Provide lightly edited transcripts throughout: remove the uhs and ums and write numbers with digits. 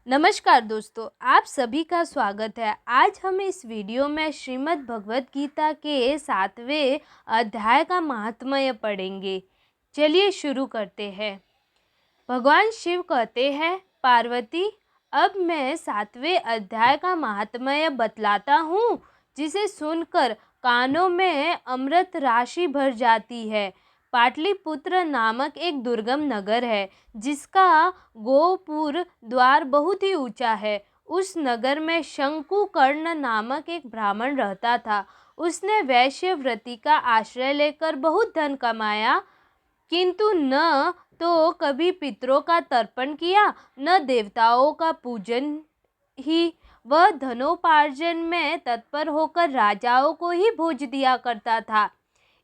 नमस्कार दोस्तों, आप सभी का स्वागत है। आज हम इस वीडियो में श्रीमद् भगवत गीता के 7वें अध्याय का महात्म्य पढ़ेंगे। चलिए शुरू करते हैं। भगवान शिव कहते हैं, पार्वती, अब मैं 7वें अध्याय का महात्म्य बतलाता हूँ, जिसे सुनकर कानों में अमृत राशि भर जाती है। पाटलिपुत्र नामक एक दुर्गम नगर है, जिसका गोपुर द्वार बहुत ही ऊंचा है। उस नगर में शंकुकर्ण नामक एक ब्राह्मण रहता था। उसने वैश्य व्रति का आश्रय लेकर बहुत धन कमाया, किंतु न तो कभी पितरों का तर्पण किया, न देवताओं का पूजन ही। वह धनोपार्जन में तत्पर होकर राजाओं को ही भोज दिया करता था।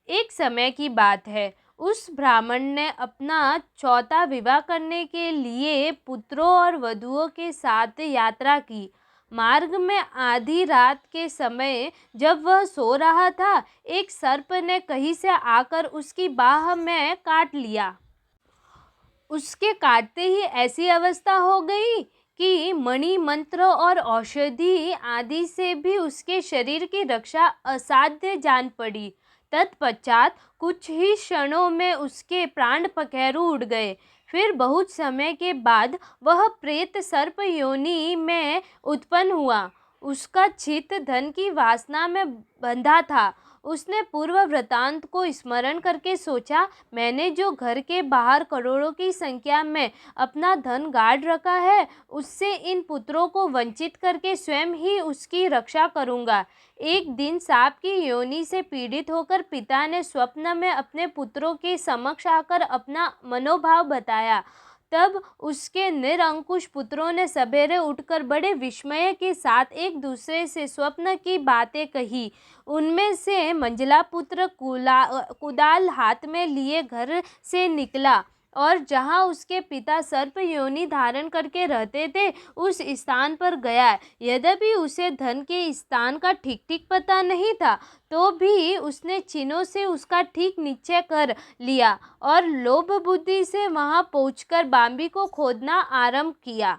एक समय की बात है, उस ब्राह्मण ने अपना चौथा विवाह करने के लिए पुत्रों और वधुओं के साथ यात्रा की। मार्ग में आधी रात के समय जब वह सो रहा था, एक सर्प ने कहीं से आकर उसकी बाह में काट लिया। उसके काटते ही ऐसी अवस्था हो गई कि मणि मंत्र और औषधि आदि से भी उसके शरीर की रक्षा असाध्य जान पड़ी। तत्पश्चात कुछ ही क्षणों में उसके प्राण पखेरु उड़ गए। फिर बहुत समय के बाद वह प्रेत सर्प योनि में उत्पन्न हुआ। उसका चित्त धन की वासना में बंधा था। उसने पूर्व वृतांत को स्मरण करके सोचा, मैंने जो घर के बाहर करोड़ों की संख्या में अपना धन गाड़ रखा है, उससे इन पुत्रों को वंचित करके स्वयं ही उसकी रक्षा करूंगा। एक दिन सांप की योनि से पीड़ित होकर पिता ने स्वप्न में अपने पुत्रों के समक्ष आकर अपना मनोभाव बताया। तब उसके निरंकुश पुत्रों ने सवेरे उठकर बड़े विस्मय के साथ एक दूसरे से स्वप्न की बातें कही। उनमें से मंझला पुत्र कुदाल हाथ में लिए घर से निकला और जहाँ उसके पिता सर्प योनि धारण करके रहते थे, उस स्थान पर गया। यद्यपि उसे धन के स्थान का ठीक ठीक पता नहीं था, तो भी उसने चिन्हों से उसका ठीक निश्चय कर लिया और लोभ बुद्धि से वहां पहुंचकर बांबी को खोदना आरंभ किया।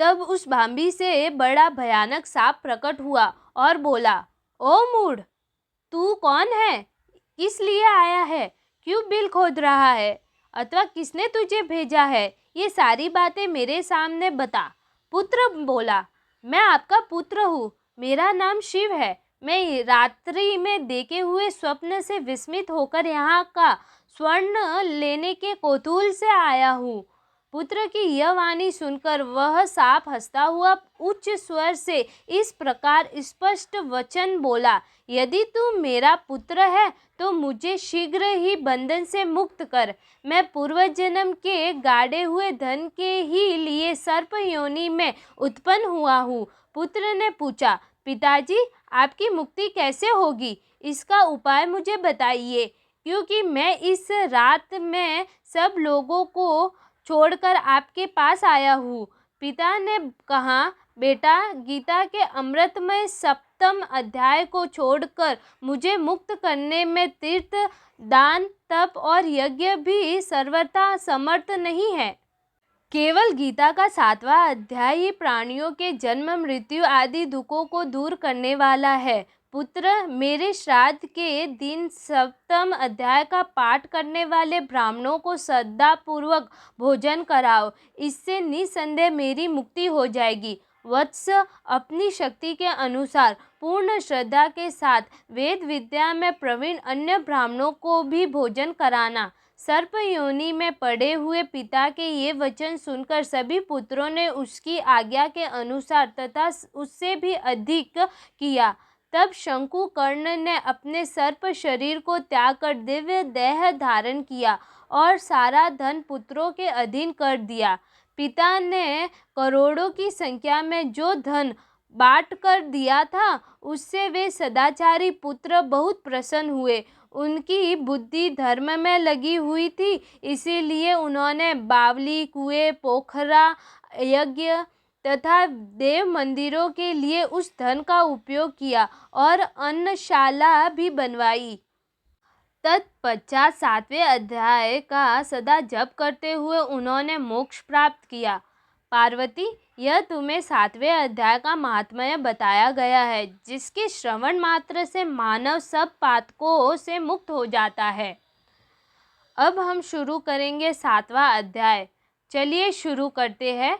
तब उस बांबी से बड़ा भयानक सांप प्रकट हुआ और बोला, ओ मूढ़, तू कौन है? किस लिए आया है? क्यों बिल खोद रहा है? अथवा किसने तुझे भेजा है? ये सारी बातें मेरे सामने बता। पुत्र बोला, मैं आपका पुत्र हूँ, मेरा नाम शिव है। मैं रात्रि में देखे हुए स्वप्न से विस्मित होकर यहाँ का स्वर्ण लेने के कौतूहल से आया हूँ। पुत्र की यह वाणी सुनकर वह सांप हंसता हुआ उच्च स्वर से इस प्रकार स्पष्ट वचन बोला, यदि तू मेरा पुत्र है तो मुझे शीघ्र ही बंधन से मुक्त कर। मैं पूर्व जन्म के गाड़े हुए धन के ही लिए सर्प योनि में उत्पन्न हुआ हूँ। पुत्र ने पूछा, पिताजी, आपकी मुक्ति कैसे होगी? इसका उपाय मुझे बताइए, क्योंकि मैं इस रात में सब लोगों को छोड़कर आपके पास आया हूँ। पिता ने कहा, बेटा, गीता के अमृतमय सप्तम अध्याय को छोड़कर मुझे मुक्त करने में तीर्थ, दान, तप और यज्ञ भी सर्वथा समर्थ नहीं है। केवल गीता का 7वां अध्याय ही प्राणियों के जन्म, मृत्यु आदि दुखों को दूर करने वाला है। पुत्र, मेरे श्राद्ध के दिन सप्तम अध्याय का पाठ करने वाले ब्राह्मणों को श्रद्धापूर्वक भोजन कराओ। इससे निसंदेह मेरी मुक्ति हो जाएगी। वत्स, अपनी शक्ति के अनुसार पूर्ण श्रद्धा के साथ वेद विद्या में प्रवीण अन्य ब्राह्मणों को भी भोजन कराना। सर्प योनि में पड़े हुए पिता के ये वचन सुनकर सभी पुत्रों ने उसकी आज्ञा के अनुसार तथा उससे भी अधिक किया। तब शंकुकर्ण ने अपने सर्प शरीर को त्याग कर दिव्य देह धारण किया और सारा धन पुत्रों के अधीन कर दिया। पिता ने करोड़ों की संख्या में जो धन बांट कर दिया था, उससे वे सदाचारी पुत्र बहुत प्रसन्न हुए। उनकी बुद्धि धर्म में लगी हुई थी, इसीलिए उन्होंने बावली, कुएं, पोखरा, यज्ञ तथा देव मंदिरों के लिए उस धन का उपयोग किया और अन्नशाला भी बनवाई। तत्पश्चात 7वें अध्याय का सदा जप करते हुए उन्होंने मोक्ष प्राप्त किया। पार्वती, यह तुम्हें 7वें अध्याय का महात्म्य बताया गया है, जिसके श्रवण मात्र से मानव सब पातकों से मुक्त हो जाता है। अब हम शुरू करेंगे 7वां अध्याय। चलिए शुरू करते हैं।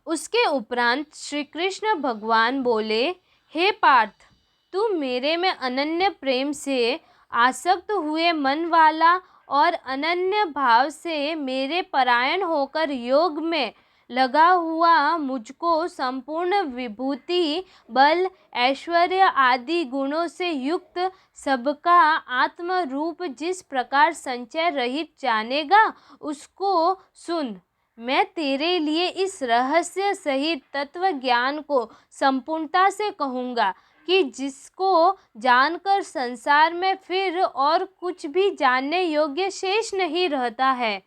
उसके उपरांत श्री कृष्ण भगवान बोले, हे पार्थ, तू मेरे में अनन्य प्रेम से आसक्त हुए मन वाला और अनन्य भाव से मेरे परायण होकर योग में लगा हुआ मुझको संपूर्ण विभूति, बल, ऐश्वर्य आदि गुणों से युक्त सबका आत्म रूप जिस प्रकार संचय रहित जानेगा, उसको सुन। मैं तेरे लिए इस रहस्य सहित तत्व ज्ञान को संपूर्णता से कहूँगा कि जिसको जानकर संसार में फिर और कुछ भी जानने योग्य शेष नहीं रहता है।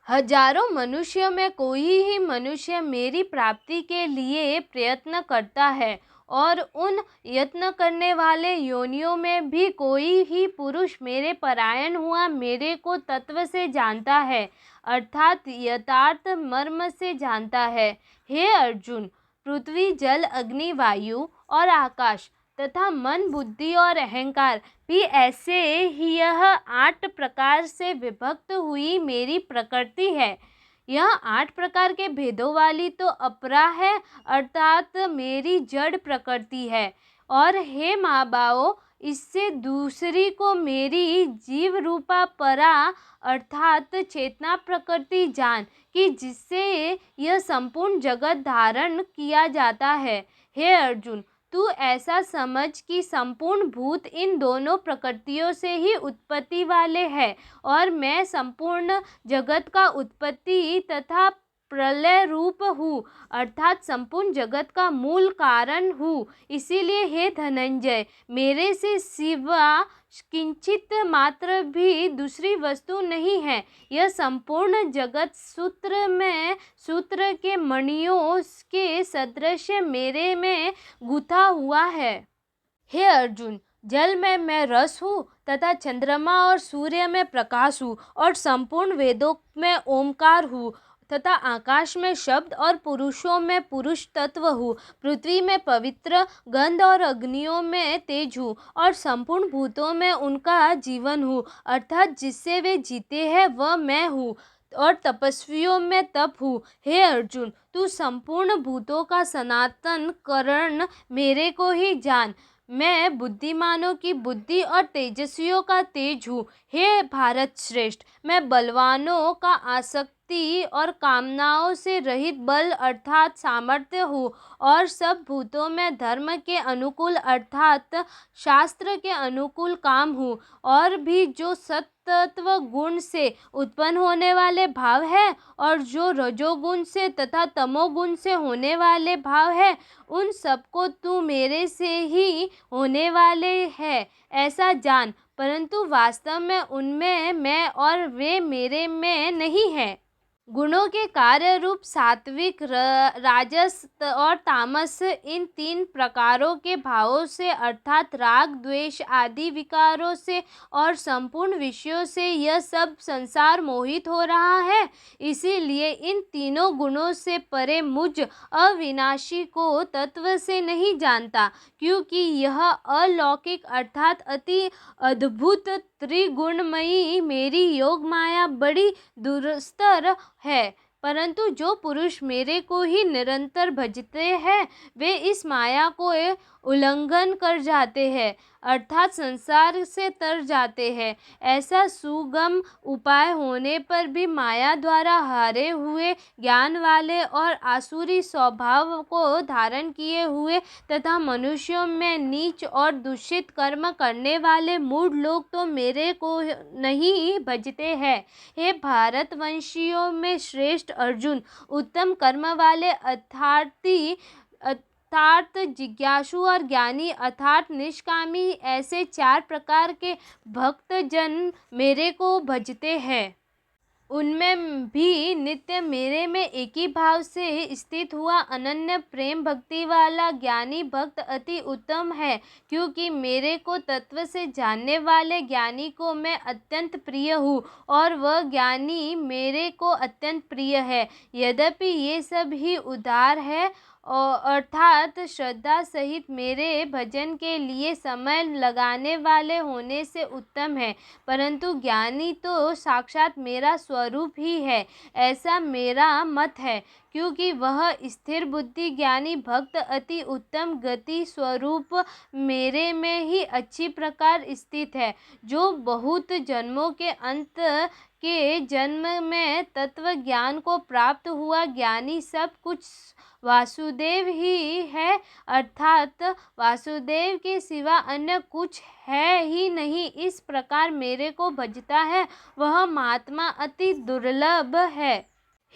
हजारों मनुष्यों में कोई ही मनुष्य मेरी प्राप्ति के लिए प्रयत्न करता है, और उन यत्न करने वाले योनियों में भी कोई ही पुरुष मेरे परायण हुआ मेरे को तत्व से जानता है, अर्थात यथार्थ मर्म से जानता है। हे अर्जुन, पृथ्वी, जल, अग्नि, वायु और आकाश तथा मन, बुद्धि और अहंकार भी ऐसे ही यह 8 प्रकार से विभक्त हुई मेरी प्रकृति है। यह 8 प्रकार के भेदों वाली तो अपरा है, अर्थात मेरी जड़ प्रकृति है। और हे महाबाहो, इससे दूसरी को मेरी जीव रूपा परा अर्थात चेतना प्रकृति जान, कि जिससे यह संपूर्ण जगत धारण किया जाता है। हे अर्जुन, तू ऐसा समझ कि संपूर्ण भूत इन दोनों प्रकृतियों से ही उत्पत्ति वाले हैं, और मैं संपूर्ण जगत का उत्पत्ति तथा प्रलय रूप हूँ, अर्थात संपूर्ण जगत का मूल कारण हूँ। इसीलिए हे धनंजय, मेरे से सिवा किंचित मात्र भी दूसरी वस्तु नहीं है। यह संपूर्ण जगत सूत्र में सूत्र के मणियों के सदृश मेरे में गुथा हुआ है। हे अर्जुन, जल में मैं रस हूँ तथा चंद्रमा और सूर्य में प्रकाश हूँ, और संपूर्ण वेदों में ओमकार हूँ, तथा आकाश में शब्द और पुरुषों में पुरुष तत्व हूँ। पृथ्वी में पवित्र गंध और अग्नियों में तेज हूँ, और संपूर्ण भूतों में उनका जीवन हूँ, अर्थात जिससे वे जीते हैं वह मैं हूँ, और तपस्वियों में तप हूँ। हे अर्जुन, तू संपूर्ण भूतों का सनातन कारण मेरे को ही जान। मैं बुद्धिमानों की बुद्धि और तेजस्वियों का तेज हूँ। हे भारत श्रेष्ठ, मैं बलवानों का आसक्ति और कामनाओं से रहित बल अर्थात सामर्थ्य हूँ, और सब भूतों में धर्म के अनुकूल अर्थात शास्त्र के अनुकूल काम हूँ। और भी जो सत्व गुण से उत्पन्न होने वाले भाव है, और जो रजोगुण से तथा तमोगुण से होने वाले भाव है, उन सबको तू मेरे से ही होने वाले है ऐसा जान, परंतु वास्तव में उनमें मैं और वे मेरे में नहीं है। गुणों के कार्य रूप सात्विक, राजस और तामस, इन 3 प्रकारों के भावों से अर्थात राग, द्वेष आदि विकारों से और संपूर्ण विषयों से यह सब संसार मोहित हो रहा है। इसीलिए इन तीनों गुणों से परे मुझ अविनाशी को तत्व से नहीं जानता, क्योंकि यह अलौकिक अर्थात अति अद्भुत त्रिगुणमयी मेरी योग माया बड़ी दुस्तर है। परंतु जो पुरुष मेरे को ही निरंतर भजते हैं, वे इस माया को उल्लंघन कर जाते हैं, अर्थात संसार से तर जाते हैं। ऐसा सुगम उपाय होने पर भी माया द्वारा हारे हुए, ज्ञान वाले और आसुरी स्वभाव को धारण किए हुए तथा मनुष्यों में नीच और दूषित कर्म करने वाले मूढ़ लोग तो मेरे को नहीं भजते हैं। हे भारतवंशियों में श्रेष्ठ अर्जुन, उत्तम कर्म वाले अर्थात जिज्ञासु और ज्ञानी अर्थात निष्कामी, ऐसे 4 प्रकार के भक्त जन मेरे को भजते हैं। उनमें भी नित्य मेरे में एक ही भाव से स्थित हुआ अनन्य प्रेम भक्ति वाला ज्ञानी भक्त अति उत्तम है, क्योंकि मेरे को तत्व से जानने वाले ज्ञानी को मैं अत्यंत प्रिय हूँ और वह ज्ञानी मेरे को अत्यंत प्रिय है। यद्यपि ये सब ही उदार है अर्थात श्रद्धा सहित मेरे भजन के लिए समय लगाने वाले होने से उत्तम है, परंतु ज्ञानी तो साक्षात मेरा स्वरूप ही है, ऐसा मेरा मत है। क्योंकि वह स्थिर बुद्धि ज्ञानी भक्त अति उत्तम गति स्वरूप मेरे में ही अच्छी प्रकार स्थित है, जो बहुत जन्मों के अंत के जन्म में तत्व ज्ञान को प्राप्त हुआ ज्ञानी सब कुछ वासुदेव ही है, अर्थात वासुदेव के सिवा अन्य कुछ है ही नहीं। इस प्रकार मेरे को भजता है वह महात्मा अति दुर्लभ है।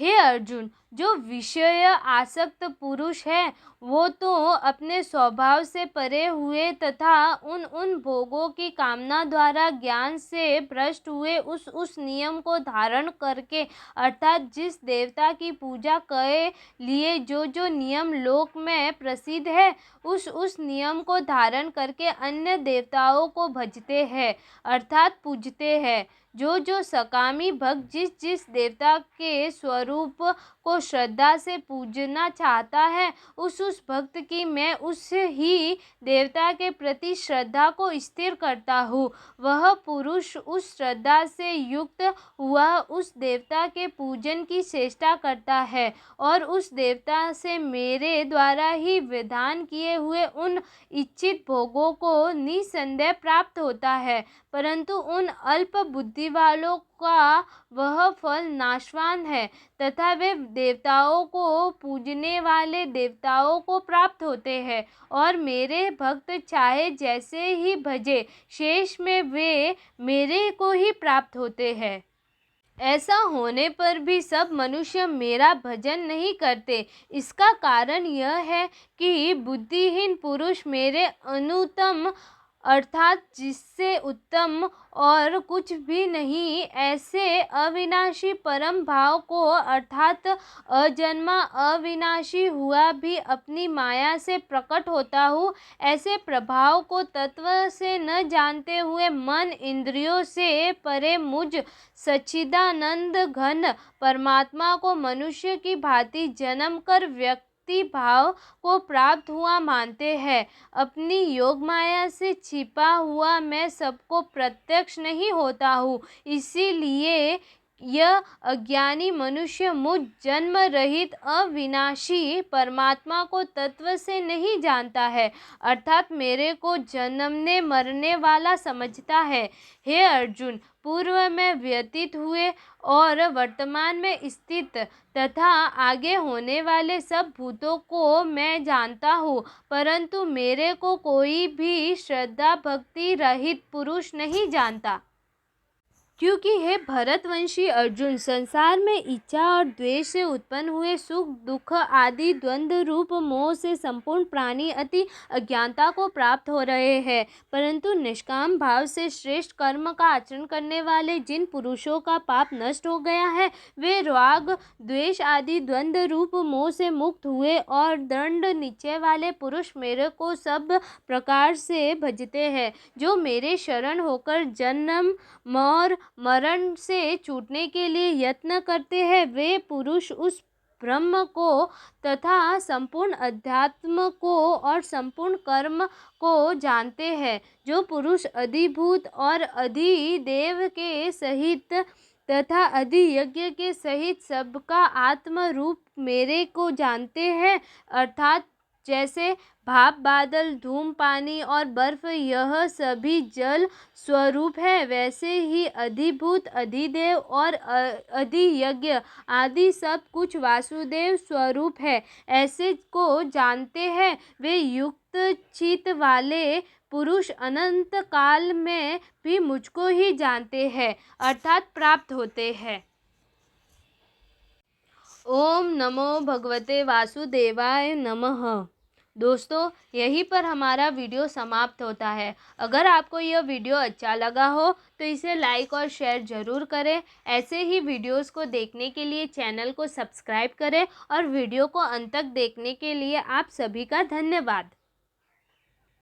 हे अर्जुन, जो विषय आसक्त पुरुष है वो तो अपने स्वभाव से परे हुए तथा उन भोगों की कामना द्वारा ज्ञान से भ्रष्ट हुए उस नियम को धारण करके, अर्थात जिस देवता की पूजा के लिए जो नियम लोक में प्रसिद्ध है उस नियम को धारण करके अन्य देवताओं को भजते हैं अर्थात पूजते हैं। जो सकामी भक्त जिस देवता के स्वरूप को श्रद्धा से पूजना चाहता है उस भक्त की मैं उस ही देवता के प्रति श्रद्धा को स्थिर करता हूँ। वह पुरुष उस श्रद्धा से युक्त हुआ उस देवता के पूजन की चेष्टा करता है और उस देवता से मेरे द्वारा ही विधान किए हुए उन इच्छित भोगों को निसंदेह प्राप्त होता है, परंतु उन अल्प बुद्धि वालों का वह फल नाशवान है तथा वे देवताओं को पूजने वाले देवताओं को प्राप्त होते हैं और मेरे भक्त चाहे जैसे ही भजे शेष में वे मेरे को ही प्राप्त होते हैं। ऐसा होने पर भी सब मनुष्य मेरा भजन नहीं करते। इसका कारण यह है कि बुद्धिहीन पुरुष मेरे अनुत्तम अर्थात जिससे उत्तम और कुछ भी नहीं ऐसे अविनाशी परम भाव को अर्थात अजन्मा अविनाशी हुआ भी अपनी माया से प्रकट होता हूँ, ऐसे प्रभाव को तत्व से न जानते हुए मन इंद्रियों से परे मुझ सच्चिदानंद घन परमात्मा को मनुष्य की भांति जन्म कर व्यक्ति भाव को प्राप्त हुआ मानते हैं। अपनी योग माया से छिपा हुआ मैं सबको प्रत्यक्ष नहीं होता हूँ, इसीलिए यह अज्ञानी मनुष्य मुझ जन्म रहित अविनाशी परमात्मा को तत्व से नहीं जानता है, अर्थात मेरे को जन्मने मरने वाला समझता है। हे अर्जुन, पूर्व में व्यतीत हुए और वर्तमान में स्थित तथा आगे होने वाले सब भूतों को मैं जानता हूँ, परंतु मेरे को कोई भी श्रद्धा भक्ति रहित पुरुष नहीं जानता। क्योंकि हे भरतवंशी अर्जुन, संसार में इच्छा और द्वेष से उत्पन्न हुए सुख दुख आदि द्वंद्व रूप मोह से संपूर्ण प्राणी अति अज्ञानता को प्राप्त हो रहे हैं, परंतु निष्काम भाव से श्रेष्ठ कर्म का आचरण करने वाले जिन पुरुषों का पाप नष्ट हो गया है वे राग द्वेष आदि द्वंद्व रूप मोह से मुक्त हुए और दृढ़ निश्चय वाले पुरुष मेरे को सब प्रकार से भजते हैं। जो मेरे शरण होकर जन्म और मरण से छूटने के लिए यत्न करते हैं वे पुरुष उस ब्रह्म को तथा संपूर्ण अध्यात्म को और संपूर्ण कर्म को जानते हैं। जो पुरुष अधिभूत और अधिदेव के सहित तथा अधियज्ञ के सहित सबका आत्म रूप मेरे को जानते हैं, अर्थात जैसे भाप बादल धूम पानी और बर्फ यह सभी जल स्वरूप है, वैसे ही अधिभूत अधिदेव और अधियज्ञ आदि सब कुछ वासुदेव स्वरूप है। ऐसे को जानते हैं वे युक्त चित वाले पुरुष अनंत काल में भी मुझको ही जानते हैं अर्थात प्राप्त होते हैं। ओम नमो भगवते वासुदेवाय नमः। दोस्तों, यहीं पर हमारा वीडियो समाप्त होता है। अगर आपको यह वीडियो अच्छा लगा हो तो इसे लाइक और शेयर ज़रूर करें। ऐसे ही वीडियोस को देखने के लिए चैनल को सब्सक्राइब करें और वीडियो को अंत तक देखने के लिए आप सभी का धन्यवाद।